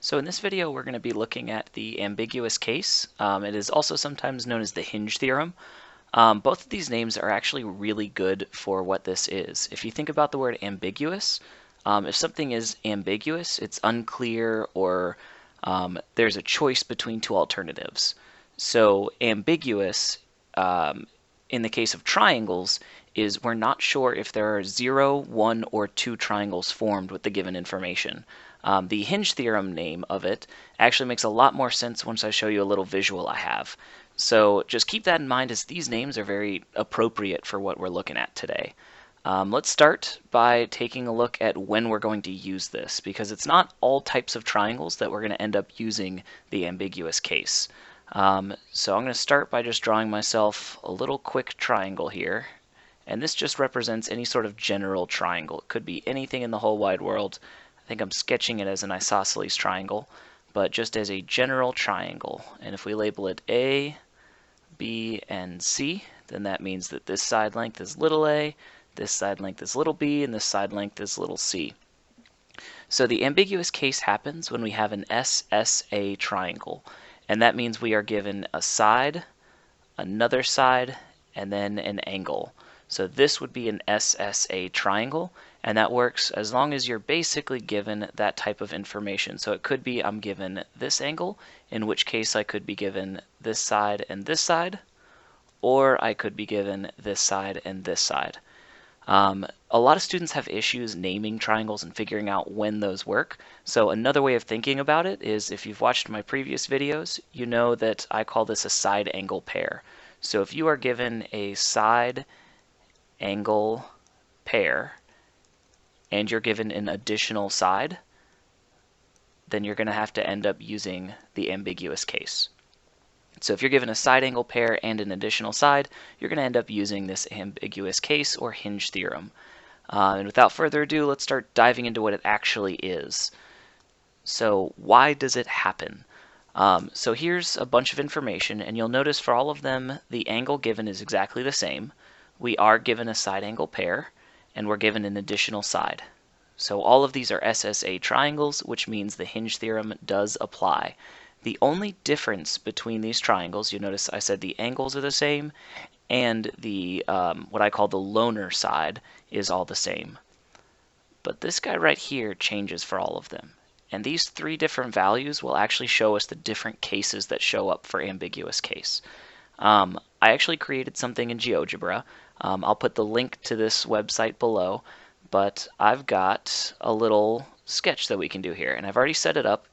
So in this video, we're going to be looking at the ambiguous case. It is also sometimes known as the Hinge theorem. Both of these names are actually really good for what this is. If you think about the word ambiguous, if something is ambiguous, it's unclear or there's a choice between two alternatives. So ambiguous, in the case of triangles, is we're not sure if there are 0, 1, or 2 triangles formed with the given information. The Hinge theorem name of it actually makes a lot more sense once I show you a little visual I have. So just keep that in mind, as these names are very appropriate for what we're looking at today. Let's start by taking a look at when we're going to use this, because it's not all types of triangles that we're going to end up using the ambiguous case. So I'm going to start by just drawing myself a little quick triangle here. And this just represents any sort of general triangle. It could be anything in the whole wide world. I think I'm sketching it as an isosceles triangle, but just as a general triangle. And if we label it A, B, and C, then that means that this side length is little a, this side length is little b, and this side length is little c. So the ambiguous case happens when we have an SSA triangle. And that means we are given a side, another side, and then an angle. So this would be an SSA triangle, and that works as long as you're basically given that type of information. So it could be I'm given this angle, in which case I could be given this side and this side, or I could be given this side and this side. A lot of students have issues naming triangles and figuring out when those work. So another way of thinking about it is, if you've watched my previous videos, you know that I call this a side angle pair. So if you are given a side angle pair and you're given an additional side, then you're going to have to end up using the ambiguous case. So if you're given a side angle pair and an additional side, you're going to end up using this ambiguous case or Hinge theorem. And without further ado, let's start diving into what it actually is. So why does it happen? So here's a bunch of information, and you'll notice for all of them, the angle given is exactly the same. We are given a side angle pair, and we're given an additional side. So all of these are SSA triangles, which means the Hinge theorem does apply. The only difference between these triangles, you notice I said the angles are the same, and the what I call the loner side is all the same. But this guy right here changes for all of them. And these three different values will actually show us the different cases that show up for ambiguous case. I actually created something in GeoGebra. I'll put the link to this website below, but I've got a little sketch that we can do here, and I've already set it up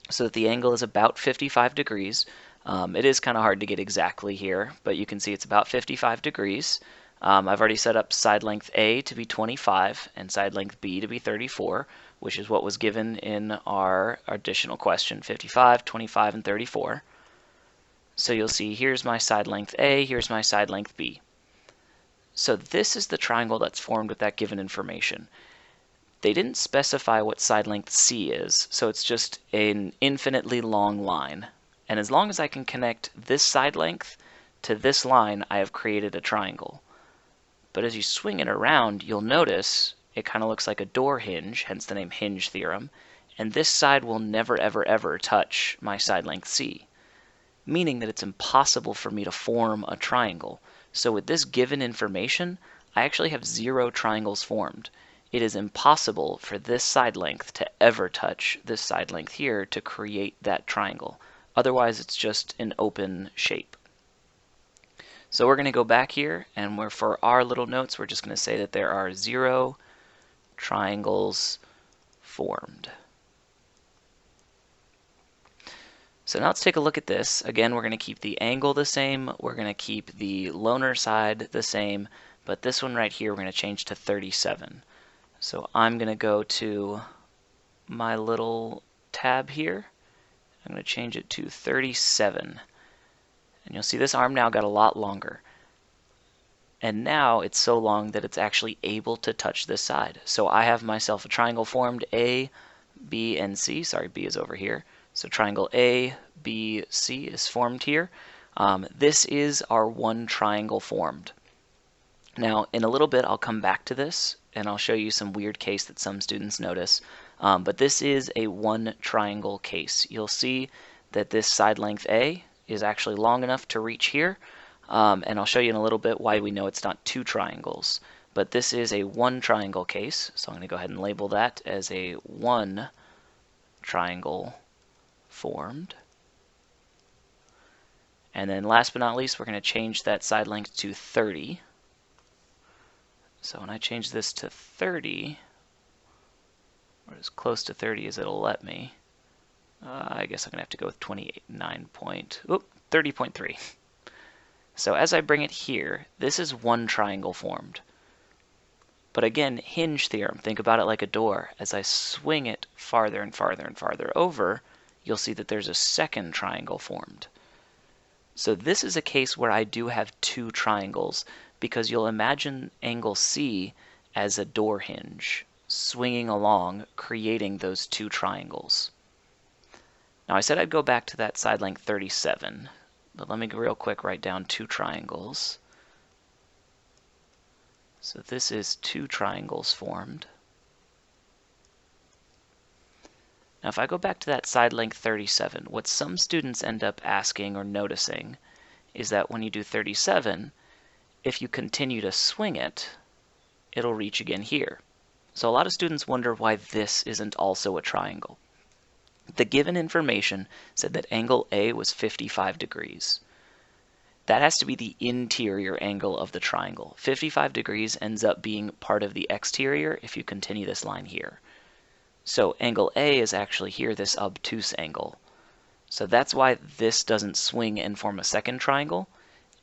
so that the angle is about 55 degrees. It is kind of hard to get exactly here, but you can see it's about 55 degrees. I've already set up side length A to be 25 and side length B to be 34, which is what was given in our additional question, 55, 25, and 34. So you'll see here's my side length A, here's my side length B. So this is the triangle that's formed with that given information. They didn't specify what side length C is, so it's just an infinitely long line. And as long as I can connect this side length to this line, I have created a triangle. But as you swing it around, you'll notice it kind of looks like a door hinge, hence the name Hinge theorem, and this side will never ever ever touch my side length C, meaning that it's impossible for me to form a triangle. So with this given information, I actually have 0 triangles formed. It is impossible for this side length to ever touch this side length here to create that triangle. Otherwise, it's just an open shape. So we're going to go back here, and for our little notes, we're just going to say that there are 0 triangles formed. So now let's take a look at this. Again, we're going to keep the angle the same. We're going to keep the loner side the same, but this one right here, we're going to change to 37. So I'm going to go to my little tab here. I'm going to change it to 37. And you'll see this arm now got a lot longer. And now it's so long that it's actually able to touch this side. So I have myself a triangle formed, A, B, and C. Sorry, B is over here. So triangle A, B, C is formed here. This is our one triangle formed. Now, in a little bit, I'll come back to this, and I'll show you some weird case that some students notice. But this is a one triangle case. You'll see that this side length A is actually long enough to reach here, and I'll show you in a little bit why we know it's not two triangles. But this is a one triangle case, so I'm going to go ahead and label that as a one triangle formed. And then last but not least, we're going to change that side length to 30. So when I change this to 30, or as close to 30 as it'll let me, I guess I'm going to have to go with 30.3. So as I bring it here, this is one triangle formed. But again, Hinge theorem, think about it like a door. As I swing it farther and farther and farther over, you'll see that there's a second triangle formed. So this is a case where I do have two triangles, because you'll imagine angle C as a door hinge, swinging along, creating those two triangles. Now I said I'd go back to that side length 37, but let me real quick write down two triangles. So this is two triangles formed. Now if I go back to that side length 37, what some students end up asking or noticing is that when you do 37, if you continue to swing it, it'll reach again here. So a lot of students wonder why this isn't also a triangle. The given information said that angle A was 55 degrees. That has to be the interior angle of the triangle. 55 degrees ends up being part of the exterior if you continue this line here. So angle A is actually here, this obtuse angle. So that's why this doesn't swing and form a second triangle,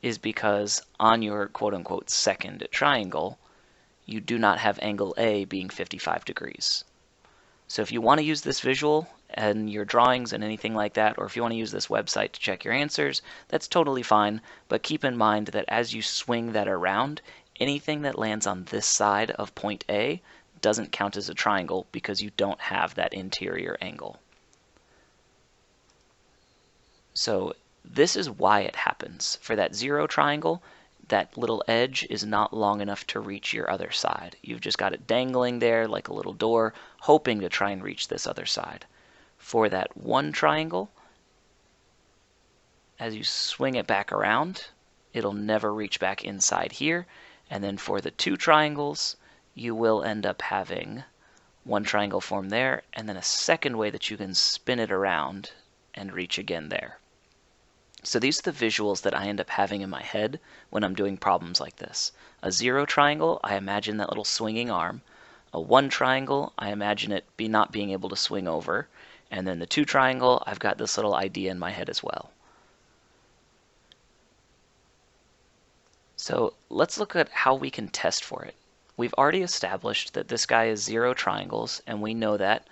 is because on your quote-unquote second triangle, you do not have angle A being 55 degrees. So if you want to use this visual in your drawings and anything like that, or if you want to use this website to check your answers, that's totally fine, but keep in mind that as you swing that around, anything that lands on this side of point A doesn't count as a triangle because you don't have that interior angle. So this is why it happens. For that zero triangle, that little edge is not long enough to reach your other side. You've just got it dangling there like a little door, hoping to try and reach this other side. For that one triangle, as you swing it back around, it'll never reach back inside here. And then for the two triangles, you will end up having one triangle form there, and then a second way that you can spin it around and reach again there. So these are the visuals that I end up having in my head when I'm doing problems like this. A zero triangle, I imagine that little swinging arm. A one triangle, I imagine it not being able to swing over. And then the two triangle, I've got this little idea in my head as well. So let's look at how we can test for it. We've already established that this guy is zero triangles, and we know that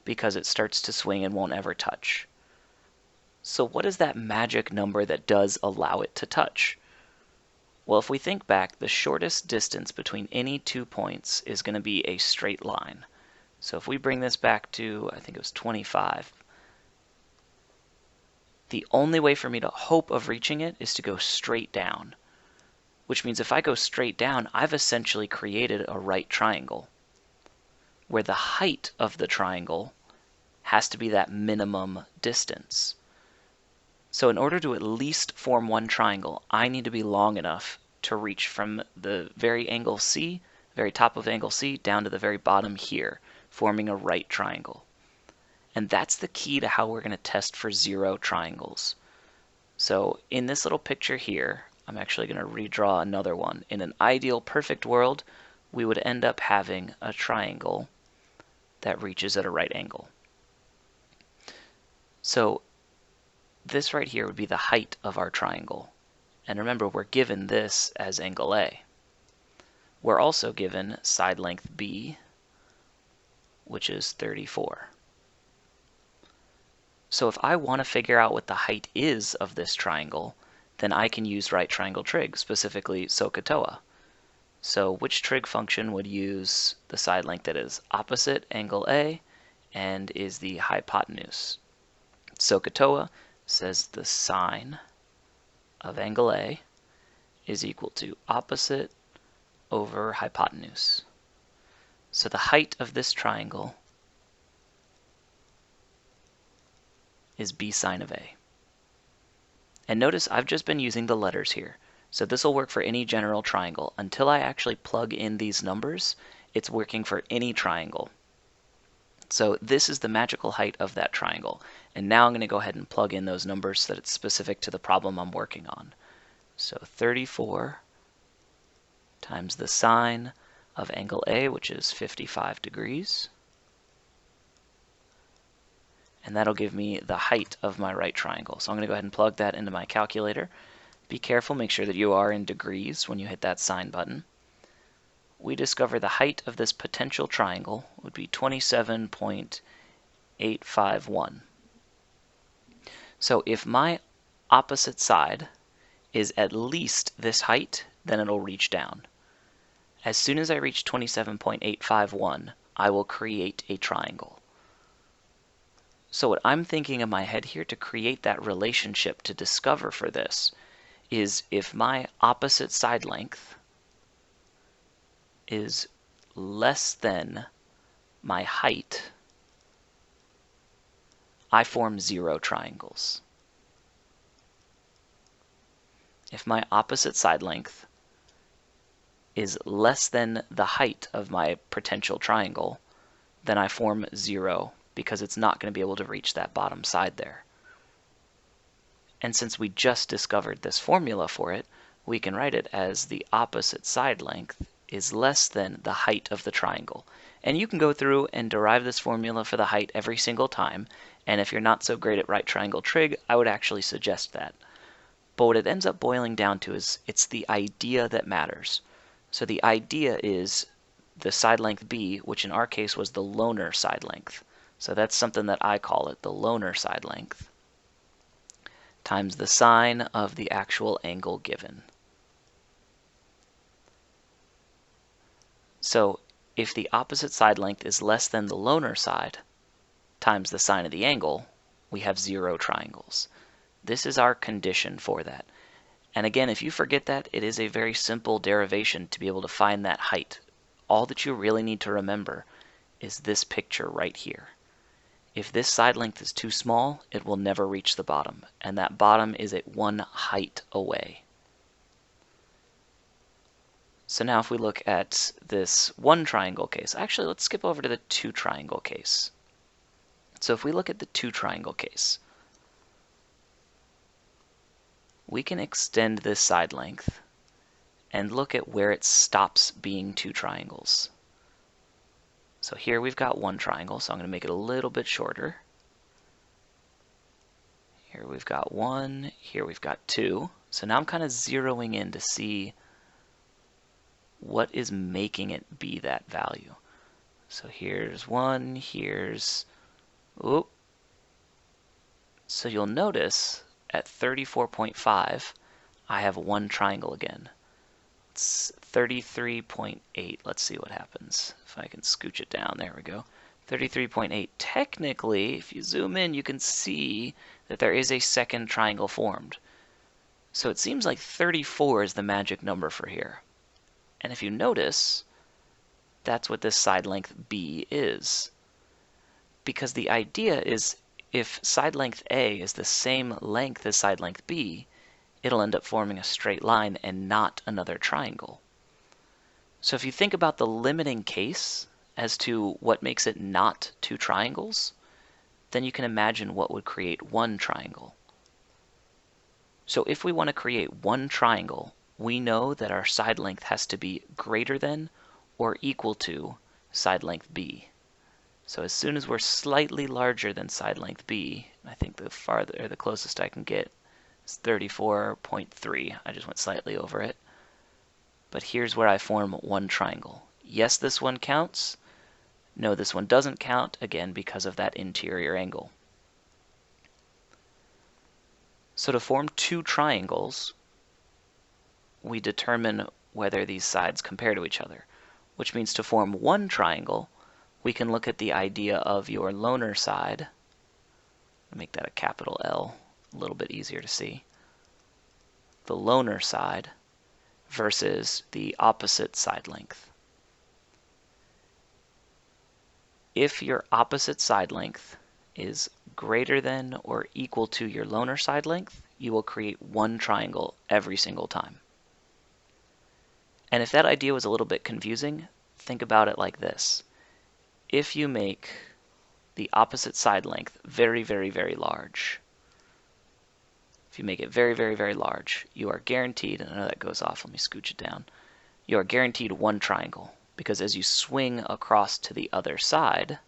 because it starts to swing and won't ever touch. So what is that magic number that does allow it to touch? Well, if we think back, the shortest distance between any 2 points is going to be a straight line. So if we bring this back to, I think it was 25, the only way for me to hope of reaching it is to go straight down, which means if I go straight down, I've essentially created a right triangle, where the height of the triangle has to be that minimum distance. So in order to at least form one triangle, I need to be long enough to reach from the very angle C, very top of angle C, down to the very bottom here, forming a right triangle. And that's the key to how we're going to test for zero triangles. So in this little picture here, I'm actually going to redraw another one. In an ideal perfect world, we would end up having a triangle that reaches at a right angle. So this right here would be the height of our triangle. And remember, we're given this as angle A. We're also given side length B, which is 34. So if I want to figure out what the height is of this triangle, then I can use right triangle trig, specifically SOHCAHTOA. So which trig function would use the side length that is opposite angle A and is the hypotenuse? SOHCAHTOA says the sine of angle A is equal to opposite over hypotenuse. So the height of this triangle is b sine of a. And notice I've just been using the letters here. So this will work for any general triangle. Until I actually plug in these numbers, it's working for any triangle. So this is the magical height of that triangle. And now I'm going to go ahead and plug in those numbers so that it's specific to the problem I'm working on. So 34 times the sine of angle A, which is 55 degrees. And that'll give me the height of my right triangle. So I'm going to go ahead and plug that into my calculator. Be careful, make sure that you are in degrees when you hit that sine button. We discover the height of this potential triangle would be 27.851. So if my opposite side is at least this height, then it'll reach down. As soon as I reach 27.851, I will create a triangle. So what I'm thinking in my head here to create that relationship to discover for this is if my opposite side length is less than my height, I form 0 triangles. If my opposite side length is less than the height of my potential triangle, then I form 0 because it's not going to be able to reach that bottom side there. And since we just discovered this formula for it, we can write it as the opposite side length is less than the height of the triangle. And you can go through and derive this formula for the height every single time, and if you're not so great at right triangle trig, I would actually suggest that. But what it ends up boiling down to is it's the idea that matters. So the idea is the side length b, which in our case was the loner side length. So that's something that I call it, the loner side length, times the sine of the actual angle given. So if the opposite side length is less than the loner side times the sine of the angle, we have 0 triangles. This is our condition for that. And again, if you forget that, it is a very simple derivation to be able to find that height. All that you really need to remember is this picture right here. If this side length is too small, it will never reach the bottom, and that bottom is at 1 height away. So now if we look at this 1 triangle case, actually let's skip over to the 2 triangle case. So if we look at the 2 triangle case, we can extend this side length and look at where it stops being 2 triangles. So here we've got 1 triangle, so I'm going to make it a little bit shorter. Here we've got 1, here we've got 2. So now I'm kind of zeroing in to see what is making it be that value. So here's 1, here's, oop. So you'll notice at 34.5, I have 1 triangle again. It's 33.8. Let's see what happens. If I can scooch it down, there we go. 33.8. Technically, if you zoom in, you can see that there is a second triangle formed. So it seems like 34 is the magic number for here. And if you notice, that's what this side length B is. Because the idea is if side length A is the same length as side length B, it'll end up forming a straight line and not another triangle. So if you think about the limiting case as to what makes it not 2 triangles, then you can imagine what would create 1 triangle. So if we want to create 1 triangle, we know that our side length has to be greater than or equal to side length B. So as soon as we're slightly larger than side length B, I think the closest I can get is 34.3. I just went slightly over it. But here's where I form 1 triangle. Yes, this one counts. No, this one doesn't count, again, because of that interior angle. So to form 2 triangles, we determine whether these sides compare to each other, which means to form 1 triangle, we can look at the idea of your loner side. I'll make that a capital L, a little bit easier to see. The loner side versus the opposite side length. If your opposite side length is greater than or equal to your loner side length, you will create one triangle every single time. And if that idea was a little bit confusing, think about it like this. If you make the opposite side length very, very, very large, if you make it very, very, very large, you are guaranteed, and I know that goes off, let me scooch it down, you are guaranteed one triangle, because as you swing across to the other side,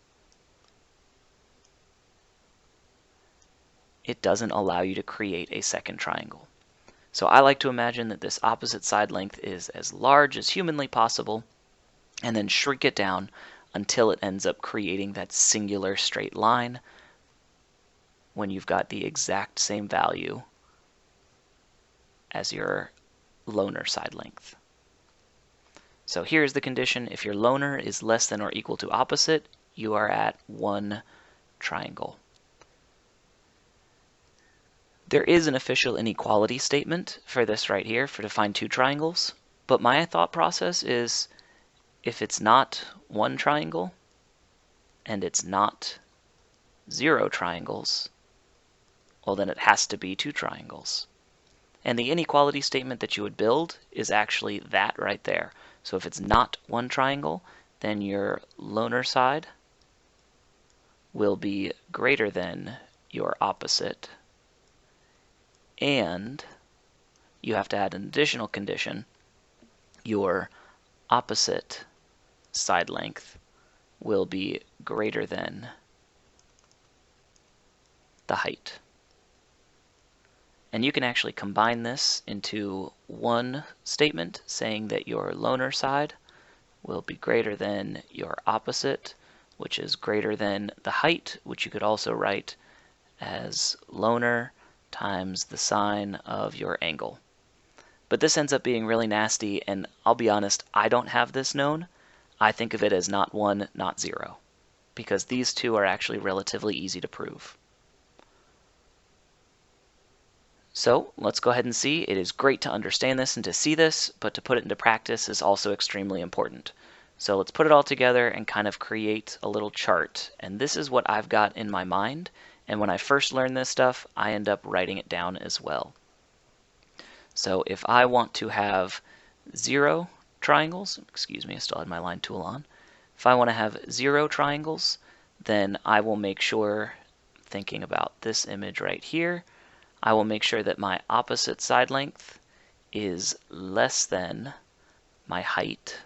it doesn't allow you to create a second triangle. So I like to imagine that this opposite side length is as large as humanly possible, and then shrink it down until it ends up creating that singular straight line when you've got the exact same value as your loner side length. So here's the condition. If your loner is less than or equal to opposite, you are at one triangle. There is an official inequality statement for this right here, for to find two triangles, but my thought process is if it's not one triangle and it's not 0 triangles, well then it has to be two triangles. And the inequality statement that you would build is actually that right there. So if it's not one triangle, then your loner side will be greater than your opposite, and you have to add an additional condition. Your opposite side length will be greater than the height. And you can actually combine this into one statement saying that your loner side will be greater than your opposite, which is greater than the height, which you could also write as loner times the sine of your angle. But this ends up being really nasty, and I'll be honest, I don't have this known. I think of it as not 1, not 0, because these two are actually relatively easy to prove. So let's go ahead and see. It is great to understand this and to see this, but to put it into practice is also extremely important. So let's put it all together and kind of create a little chart. And this is what I've got in my mind. And when I first learned this stuff, I end up writing it down as well. So if I want to have 0 triangles, excuse me, I still had my line tool on. If I want to have 0 triangles, then I will make sure, thinking about this image right here, I will make sure that my opposite side length is less than my height,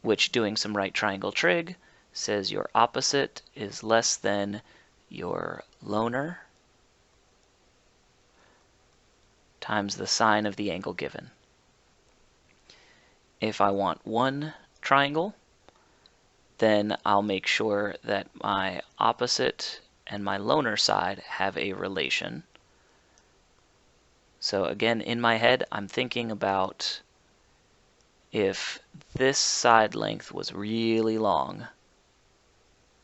which, doing some right triangle trig, says your opposite is less than your loner times the sine of the angle given. If I want one triangle, then I'll make sure that my opposite and my loner side have a relation. So again, in my head, I'm thinking about if this side length was really long,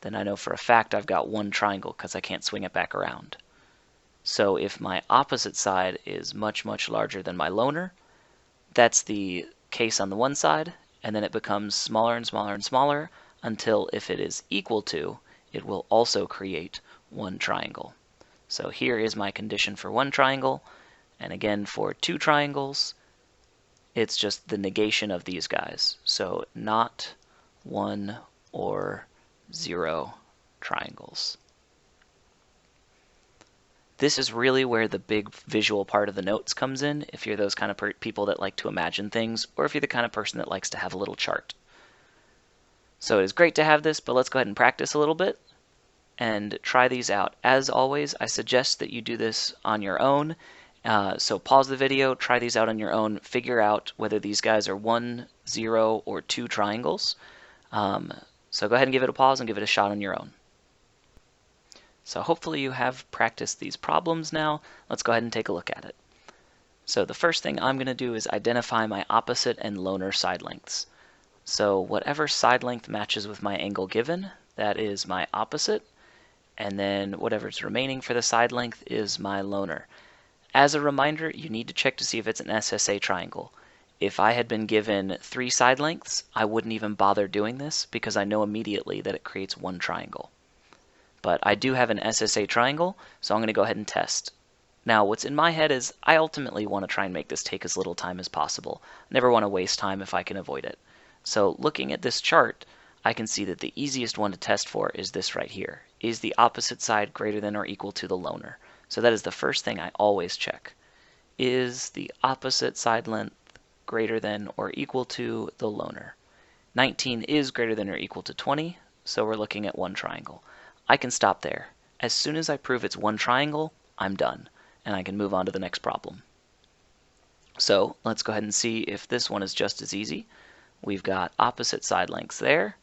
then I know for a fact I've got one triangle because I can't swing it back around. So if my opposite side is much, much larger than my loner, that's the case on the one side, and then it becomes smaller and smaller and smaller until if it is equal to, it will also create one triangle. So here is my condition for one triangle, and again for two triangles, it's just the negation of these guys. So not 1 or 0 triangles. This is really where the big visual part of the notes comes in, if you're those kind of people that like to imagine things, or if you're the kind of person that likes to have a little chart. So it is great to have this, but let's go ahead and practice a little bit and try these out. As always, I suggest that you do this on your own. So pause the video, try these out on your own, figure out whether these guys are 1, 0, or 2 triangles. So go ahead and give it a pause and give it a shot on your own. So hopefully you have practiced these problems now. Let's go ahead and take a look at it. So the first thing I'm going to do is identify my opposite and loner side lengths. So whatever side length matches with my angle given, that is my opposite, and then whatever's remaining for the side length is my loner. As a reminder, you need to check to see if it's an SSA triangle. If I had been given 3 side lengths, I wouldn't even bother doing this because I know immediately that it creates one triangle. but I do have an SSA triangle, so I'm going to go ahead and test. Now, what's in my head is I ultimately want to try and make this take as little time as possible. I never want to waste time if I can avoid it. So looking at this chart, I can see that the easiest one to test for is this right here. Is the opposite side greater than or equal to the loner? So that is the first thing I always check. Is the opposite side length greater than or equal to the loner? 19 is greater than or equal to 20, so we're looking at one triangle. I can stop there. As soon as I prove it's one triangle, I'm done, and I can move on to the next problem. So let's go ahead and see if this one is just as easy. We've got opposite side lengths there,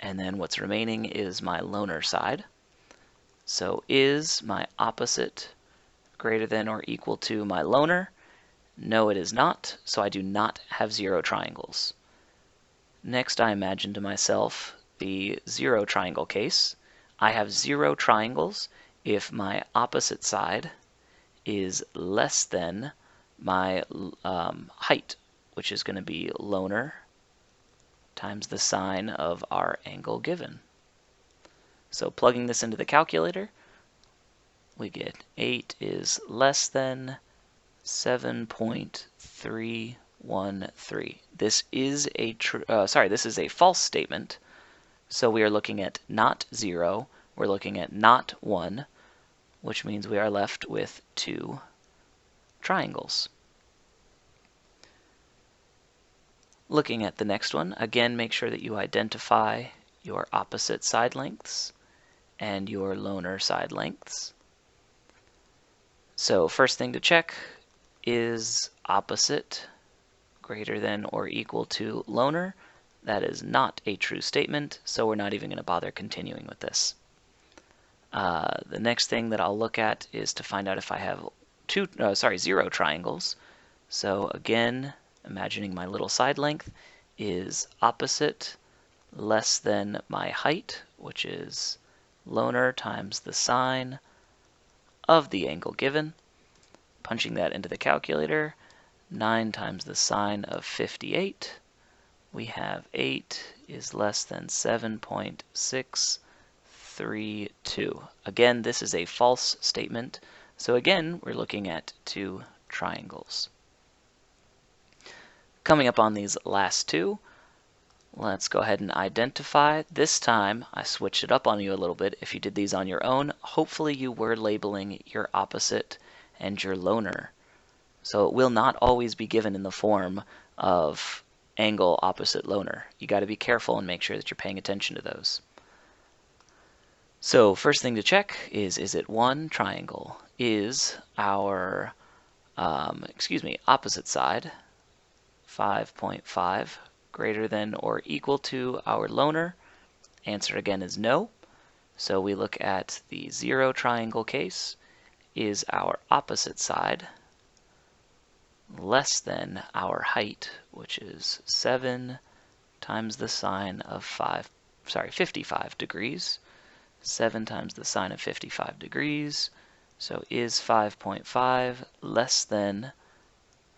and then what's remaining is my loner side. So is my opposite greater than or equal to my loner? No, it is not, so I do not have zero triangles. Next, I imagine to myself the zero triangle case. I have zero triangles if my opposite side is less than my height, which is going to be loner times the sine of our angle given. So plugging this into the calculator, we get 8 is less than 7.313. This is a this is a false statement. So we are looking at not 0, we're looking at not 1, which means we are left with 2 triangles. Looking at the next one, again make sure that you identify your opposite side lengths and your loner side lengths. So first thing to check is opposite greater than or equal to loner. That is not a true statement, so we're not even going to bother continuing with this. The next thing that I'll look at is to find out if I have zero triangles. So again, imagining my little side length is opposite less than my height, which is loner times the sine of the angle given. Punching that into the calculator, 9 times the sine of 58. We have 8 is less than 7.632. Again, this is a false statement. So again, we're looking at 2 triangles. Coming up on these last two, let's go ahead and identify. This time, I switched it up on you a little bit. If you did these on your own, hopefully you were labeling your opposite and your loner. So it will not always be given in the form of angle opposite loner. You got to be careful and make sure that you're paying attention to those. So first thing to check is it one triangle? Is our opposite side 5.5 greater than or equal to our loner? Answer again is no. So we look at the zero triangle case. Is our opposite side less than our height, which is 7 times the sine of 55 degrees. 7 times the sine of 55 degrees. So is 5.5 less than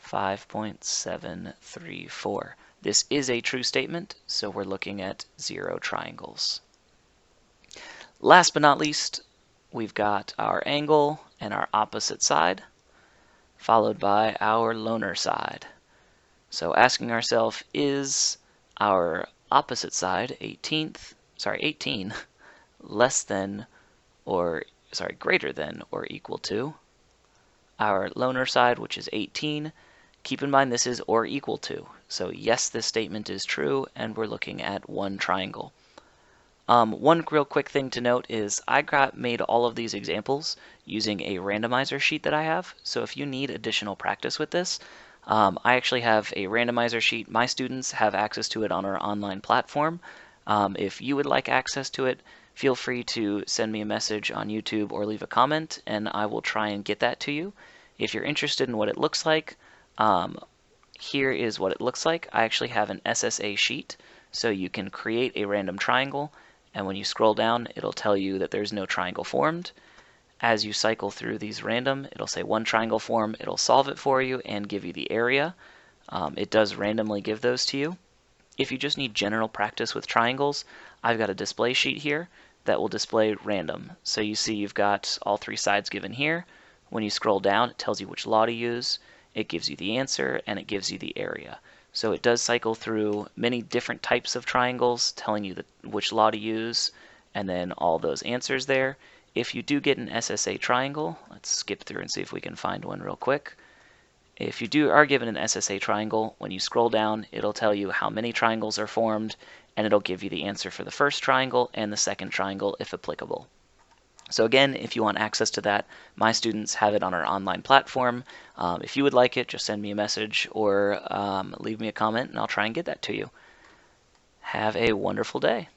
5.734? This is a true statement, so we're looking at zero triangles. Last but not least, we've got our angle and our opposite side, followed by our loner side. So asking ourselves, is our opposite side 18 less than greater than or equal to our loner side, which is 18? Keep in mind this is or equal to. So yes, this statement is true, and we're looking at one triangle. One real quick thing to note is I made all of these examples using a randomizer sheet that I have. So if you need additional practice with this, I actually have a randomizer sheet. My students have access to it on our online platform. If you would like access to it, feel free to send me a message on YouTube or leave a comment, and I will try and get that to you. If you're interested in what it looks like, here is what it looks like. I actually have an SSA sheet, so you can create a random triangle, and when you scroll down, it'll tell you that there's no triangle formed. As you cycle through these random, it'll say one triangle form. It'll solve it for you and give you the area. It does randomly give those to you. If you just need general practice with triangles, I've got a display sheet here that will display random. So you see you've got all three sides given here. When you scroll down, it tells you which law to use, it gives you the answer, and it gives you the area. So it does cycle through many different types of triangles, telling you which law to use, and then all those answers there. If you do get an SSA triangle, let's skip through and see if we can find one real quick. If you are given an SSA triangle, when you scroll down, it'll tell you how many triangles are formed, and it'll give you the answer for the first triangle and the second triangle if applicable. So again, if you want access to that, my students have it on our online platform. If you would like it, just send me a message or leave me a comment and I'll try and get that to you. Have a wonderful day.